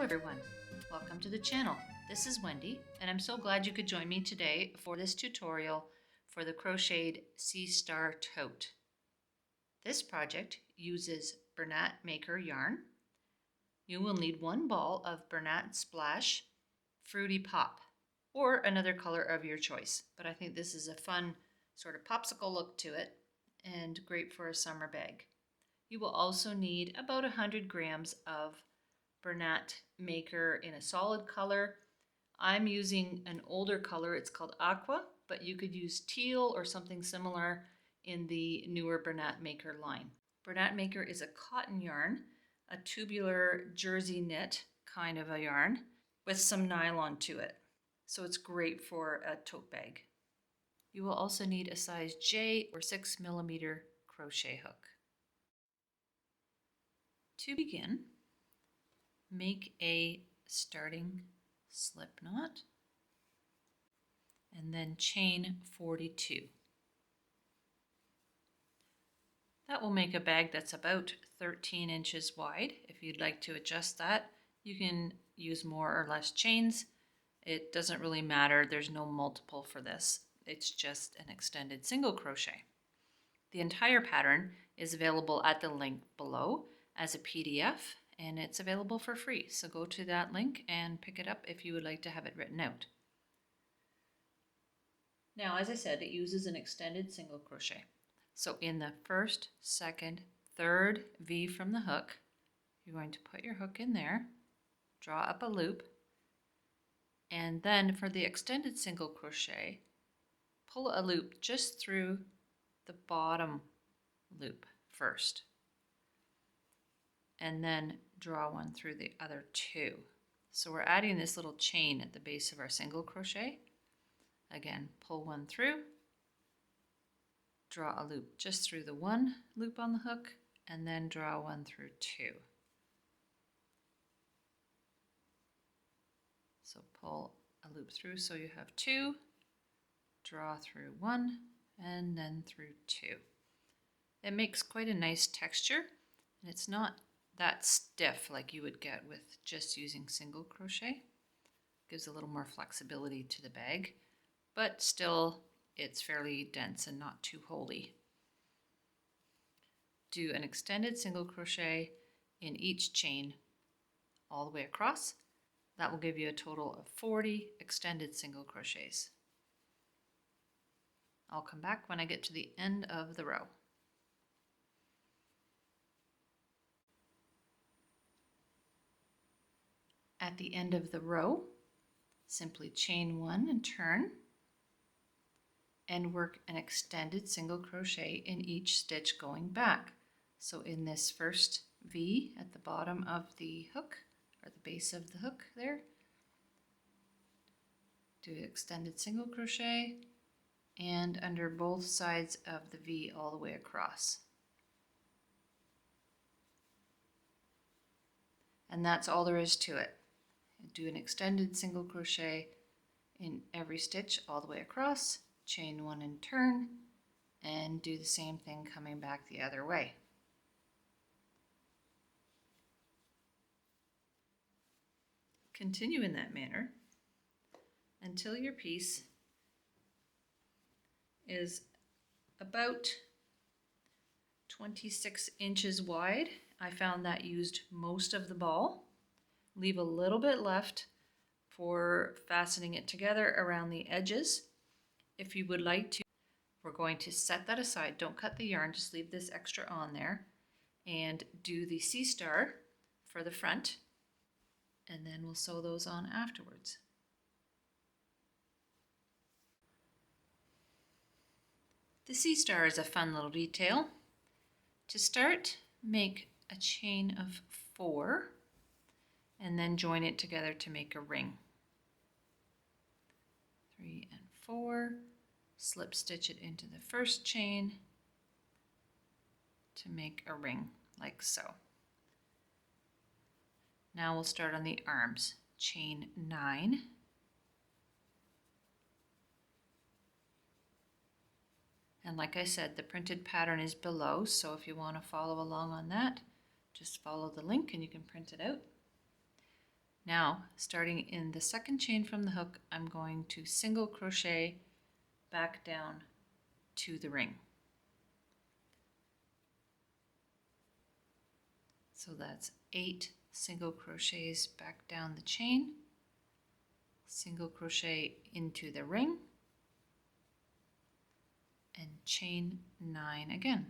everyone, welcome to the channel. This is Wendy and I'm so glad you could join me today for this tutorial for the crocheted Star Tote. This project uses Bernat Maker yarn. You will need one ball of Bernat Splash Fruity Pop or another color of your choice, but I think this is a fun sort of popsicle look to it and great for a summer bag. You will also need about 100 grams of Bernat Maker in a solid color. I'm using an older color, it's called Aqua, but you could use teal or something similar in the newer Bernat Maker line. Bernat Maker is a cotton yarn, a tubular jersey knit kind of a yarn with some nylon to it. So it's great for a tote bag. You will also need a size J or 6mm crochet hook. To begin, make a starting slip knot and then chain 42. That will make a bag that's about 13 inches wide. If you'd like to adjust that, you can use more or less chains. It doesn't really matter. There's no multiple for this. It's just an extended single crochet. The entire pattern is available at the link below as a PDF, and it's available for free. So go to that link and pick it up if you would like to have it written out. Now, as I said, it uses an extended single crochet. So in the first, second, third V from the hook, you're going to put your hook in there, draw up a loop, and then for the extended single crochet, pull a loop just through the bottom loop first, and then draw one through the other two. So we're adding this little chain at the base of our single crochet. Again, pull one through, draw a loop just through the one loop on the hook, and then draw one through two. So pull a loop through so you have two, draw through one, and then through two. It makes quite a nice texture, and it's not that stiff like you would get with just using single crochet. Gives a little more flexibility to the bag, but still it's fairly dense and not too holdy. Do an extended single crochet in each chain all the way across. That will give you a total of 40 extended single crochets. I'll come back when I get to the end of the row. At the end of the row, simply chain one and turn, and work an extended single crochet in each stitch going back. So in this first V at the bottom of the hook, or the base of the hook there, do an extended single crochet, and under both sides of the V all the way across. And that's all there is to it. Do an extended single crochet in every stitch all the way across, chain one and turn, and do the same thing coming back the other way. Continue in that manner until your piece is about 26 inches wide. I found that used most of the ball. Leave a little bit left for fastening it together around the edges. If you would like to, we're going to set that aside. Don't cut the yarn, just leave this extra on there and do the C-star for the front, and then we'll sew those on afterwards. The C-star is a fun little detail. To start, make a chain of 4 and then join it together to make a ring. 3 and 4, slip stitch it into the first chain to make a ring like so. Now we'll start on the arms. Chain 9, and like I said, the printed pattern is below, so if you want to follow along on that, just follow the link and you can print it out. Now, starting in the second chain from the hook, I'm going to single crochet back down to the ring. So that's 8 single crochets back down the chain, single crochet into the ring, and chain 9 again.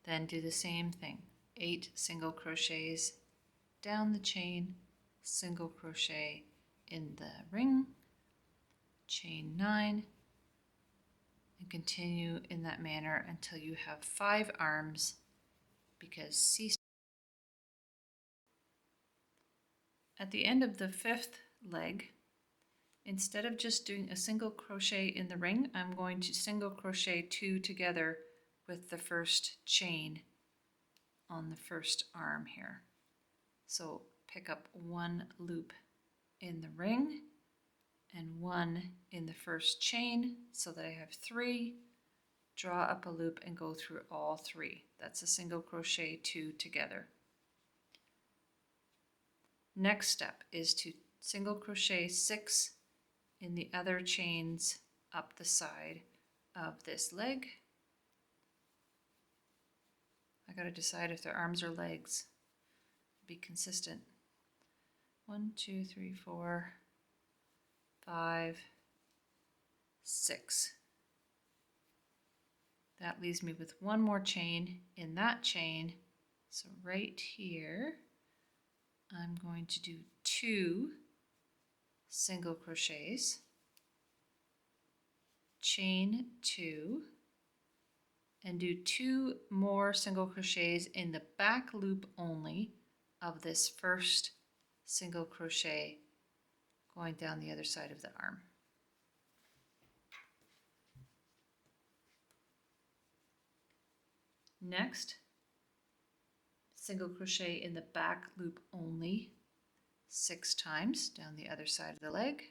Then do the same thing, 8 single crochets down the chain, single crochet in the ring, chain 9, and continue in that manner until you have 5 arms, because C. At the end of the 5th leg, instead of just doing a single crochet in the ring, I'm going to single crochet 2 together with the first chain on the first arm here. So pick up 1 loop in the ring and 1 in the first chain so that I have 3, draw up a loop and go through all 3. That's a single crochet 2 together. Next step is to single crochet 6 in the other chains up the side of this leg. I gotta decide if their arms or legs. Be consistent. 1, 2, 3, 4, 5, 6. That leaves me with 1 more chain in that chain. So right here, I'm going to do 2 single crochets, chain 2, and do 2 more single crochets in the back loop only of this first single crochet going down the other side of the arm. Next, single crochet in the back loop only 6 times down the other side of the leg.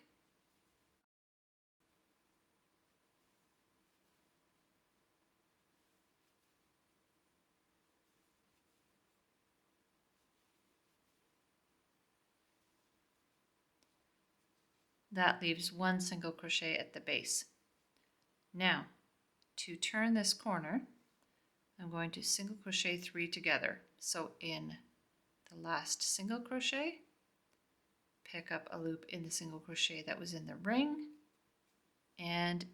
That leaves 1 single crochet at the base. Now, to turn this corner, I'm going to single crochet 3 together. So in the last single crochet, pick up a loop in the single crochet that was in the ring and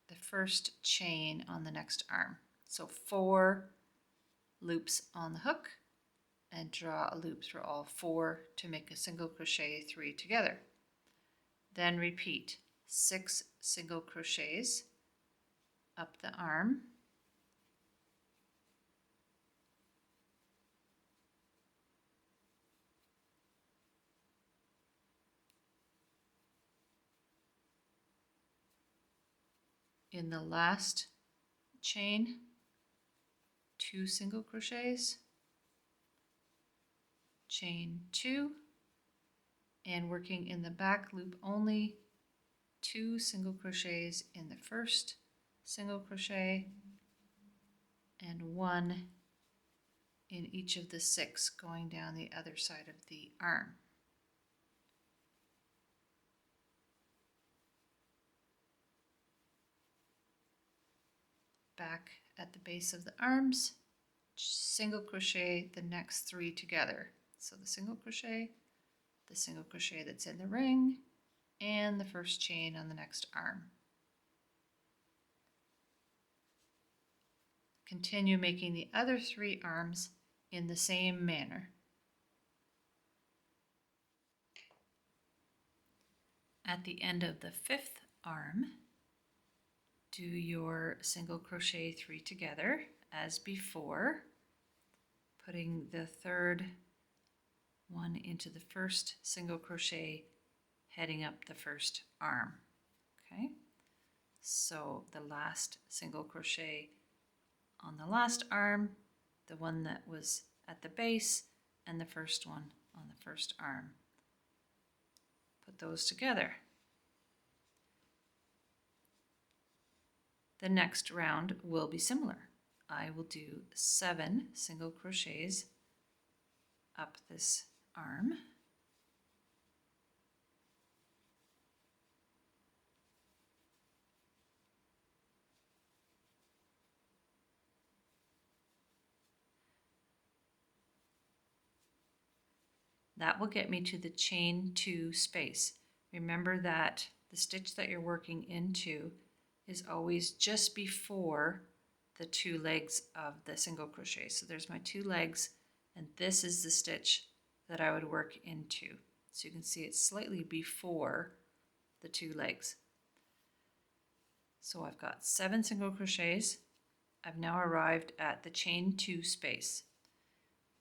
the first chain on the next arm. So 4 loops on the hook and draw a loop through all 4 to make a single crochet 3 together. Then repeat 6 single crochets up the arm, in the last chain 2 single crochets, chain 2, and working in the back loop only 2 single crochets in the first single crochet and 1 in each of the 6 going down the other side of the arm. Back at the base of the arms, single crochet the next 3 together. So the single crochet that's in the ring, and the first chain on the next arm. Continue making the other 3 arms in the same manner. At the end of the 5th arm, do your single crochet 3 together as before, putting the 3rd one into the first single crochet heading up the first arm. Okay, so the last single crochet on the last arm, the one that was at the base, and the first one on the first arm. Put those together. The next round will be similar. I will do 7 single crochets up this arm. That will get me to the chain 2 space. Remember that the stitch that you're working into is always just before the 2 legs of the single crochet. So there's my 2 legs, and this is the stitch that I would work into. So you can see it's slightly before the 2 legs. So I've got 7 single crochets. I've now arrived at the chain 2 space.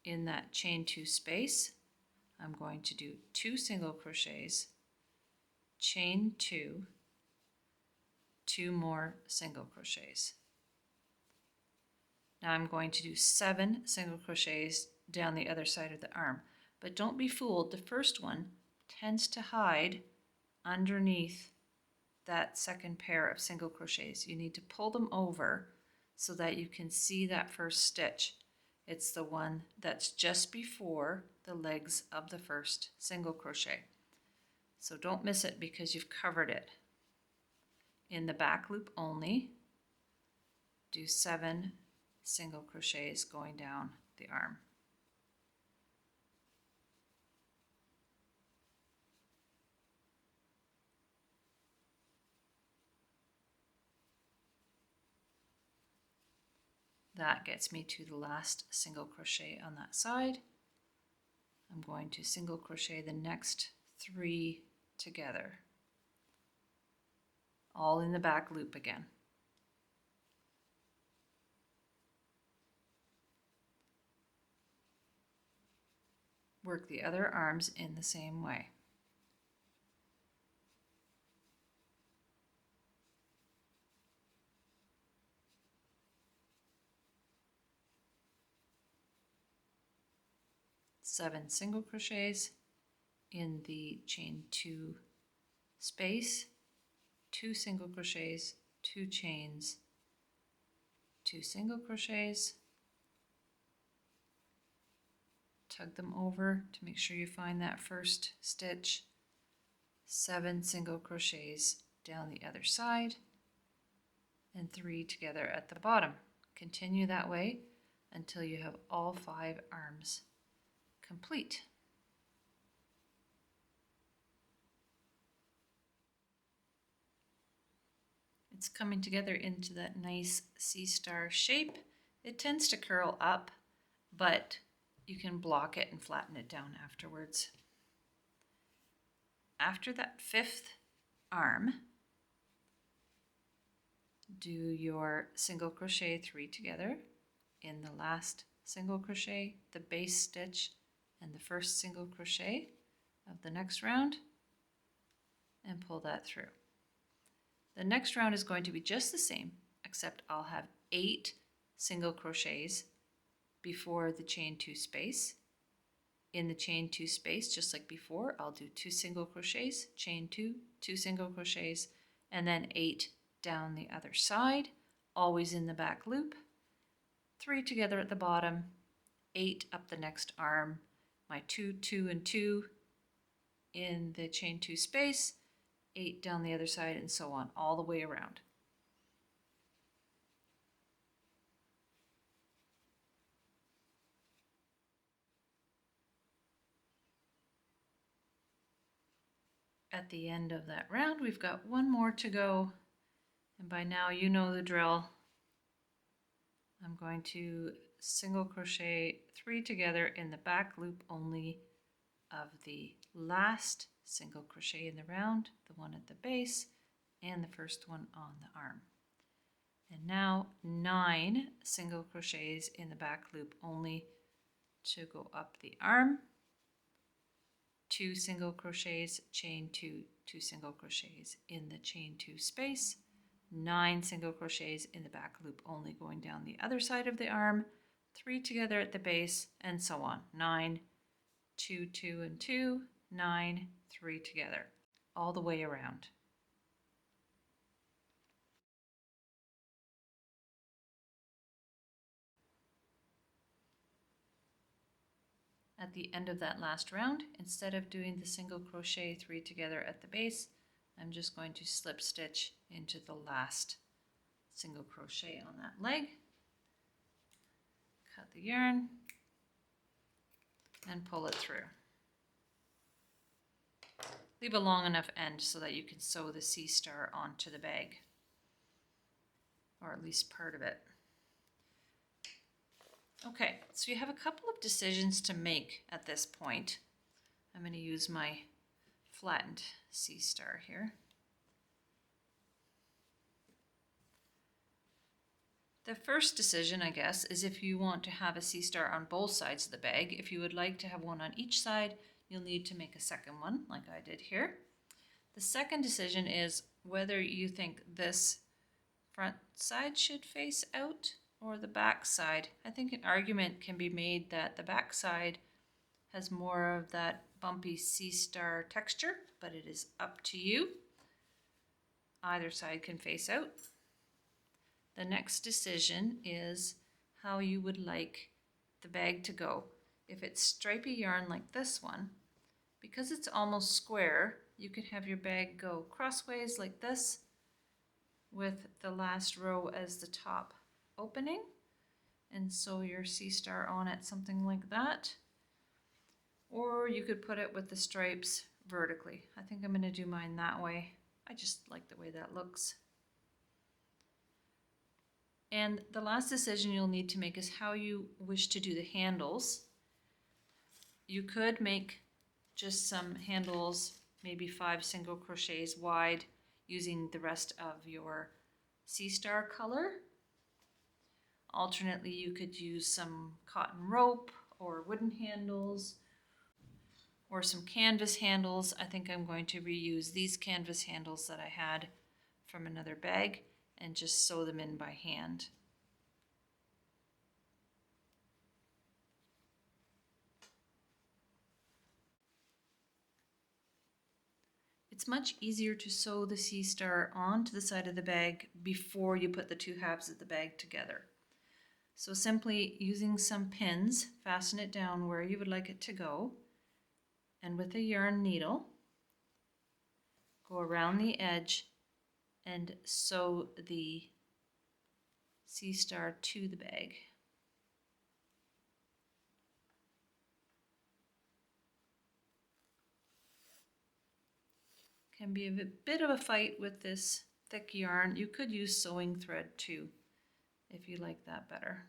In that chain 2 space, I'm going to do 2 single crochets, chain 2, 2 more single crochets. Now I'm going to do 7 single crochets down the other side of the arm. But don't be fooled, the first one tends to hide underneath that second pair of single crochets. You need to pull them over so that you can see that first stitch. It's the one that's just before the legs of the first single crochet. So don't miss it because you've covered it. In the back loop only, do 7 single crochets going down the arm. That gets me to the last single crochet on that side. I'm going to single crochet the next 3 together, all in the back loop again. Work the other arms in the same way. Seven single crochets in the chain 2 space, 2 single crochets, 2 chains, 2 single crochets, tug them over to make sure you find that first stitch, 7 single crochets down the other side, and 3 together at the bottom. Continue that way until you have all 5 arms complete. It's coming together into that nice C-star shape. It tends to curl up, but you can block it and flatten it down afterwards. After that 5th arm, do your single crochet 3 together in the last single crochet, the base stitch, and the first single crochet of the next round, and pull that through. The next round is going to be just the same, except I'll have 8 single crochets before the chain 2 space. In the chain 2 space, just like before, I'll do 2 single crochets, chain 2, 2 single crochets, and then 8 down the other side, always in the back loop, 3 together at the bottom, 8 up the next arm, my 2, 2, and 2 in the chain 2 space, 8 down the other side, and so on, all the way around. At the end of that round, we've got one more to go, and by now you know the drill. I'm going to single crochet 3 together in the back loop only of the last single crochet in the round, the one at the base, and the first one on the arm. And now 9 single crochets in the back loop only to go up the arm, 2 single crochets, chain 2, 2 single crochets in the chain 2 space, 9 single crochets in the back loop only going down the other side of the arm, 3 together at the base, and so on. 9, 2, 2, and 2, 9, 3 together, all the way around. at the end of that last round, instead of doing the single crochet 3 together at the base, I'm just going to slip stitch into the last single crochet on that leg, cut the yarn, and pull it through. Leave a long enough end so that you can sew the sea star onto the bag, or at least part of it. Okay, so you have a couple of decisions to make at this point. I'm going to use my flattened sea star here. The first decision, I guess, is if you want to have a sea star on both sides of the bag. If you would like to have one on each side, you'll need to make a second one, like I did here. The second decision is whether you think this front side should face out or the back side. I think an argument can be made that the back side has more of that bumpy sea star texture, but it is up to you. Either side can face out. The next decision is how you would like the bag to go. If it's stripy yarn like this one, because it's almost square, you could have your bag go crossways like this, with the last row as the top opening, and sew your sea star on it, something like that. Or you could put it with the stripes vertically. I think I'm going to do mine that way. I just like the way that looks. And the last decision you'll need to make is how you wish to do the handles. You could make just some handles, maybe 5 single crochets wide, using the rest of your sea star color. Alternately, you could use some cotton rope or wooden handles or some canvas handles. I think I'm going to reuse these canvas handles that I had from another bag and just sew them in by hand. It's much easier to sew the sea star onto the side of the bag before you put the two halves of the bag together. So simply using some pins, fasten it down where you would like it to go, and with a yarn needle, go around the edge and sew the sea star to the bag. Can be a bit of a fight with this thick yarn. You could use sewing thread too, if you like that better.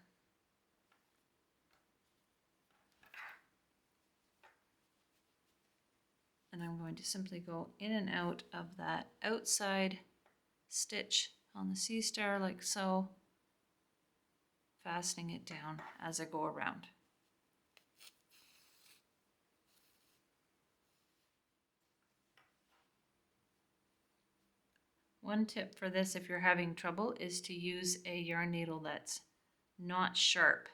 And I'm going to simply go in and out of that outside stitch on the sea star like so, fastening it down as I go around. One tip for this, if you're having trouble, is to use a yarn needle that's not sharp,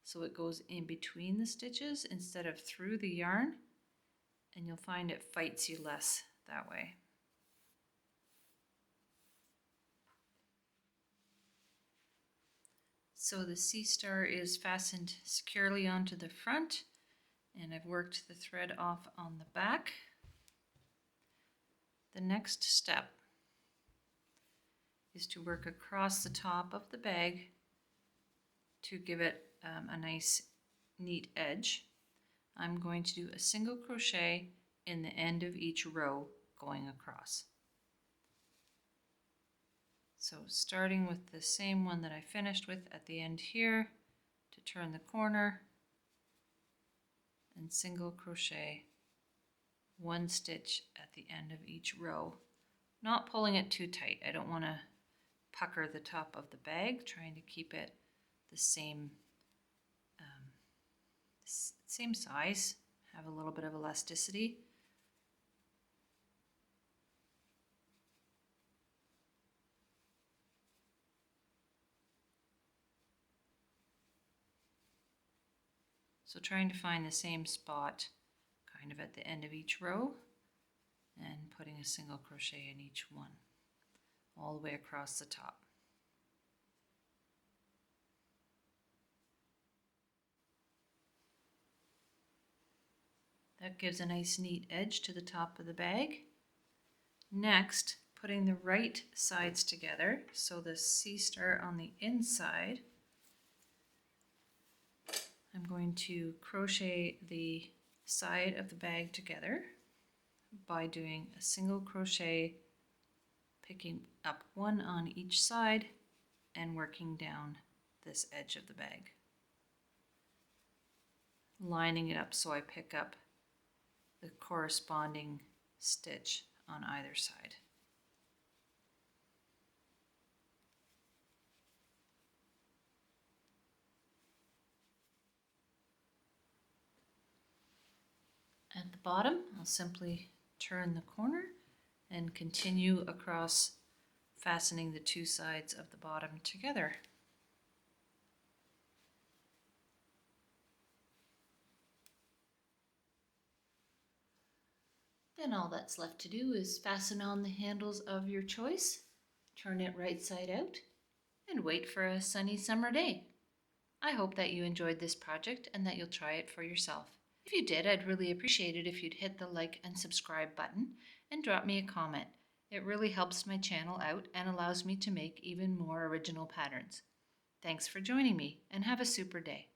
so it goes in between the stitches instead of through the yarn, and you'll find it fights you less that way. So the sea star is fastened securely onto the front, and I've worked the thread off on the back. The next step is to work across the top of the bag to give it a nice neat edge. I'm going to do a single crochet in the end of each row going across. So starting with the same one that I finished with at the end here, to turn the corner and single crochet 1 stitch at the end of each row, not pulling it too tight. I don't want to pucker the top of the bag, trying to keep it the same same size, have a little bit of elasticity. So trying to find the same spot kind of at the end of each row and putting a single crochet in each one, all the way across the top. That gives a nice neat edge to the top of the bag. Next, putting the right sides together, so the C star on the inside, I'm going to crochet the side of the bag together by doing a single crochet, picking up one on each side and working down this edge of the bag, lining it up so I pick up the corresponding stitch on either side. At the bottom, I'll simply turn the corner and continue across, fastening the two sides of the bottom together. Then all that's left to do is fasten on the handles of your choice, turn it right side out, and wait for a sunny summer day. I hope that you enjoyed this project and that you'll try it for yourself. If you did, I'd really appreciate it if you'd hit the like and subscribe button and drop me a comment. It really helps my channel out and allows me to make even more original patterns. Thanks for joining me and have a super day.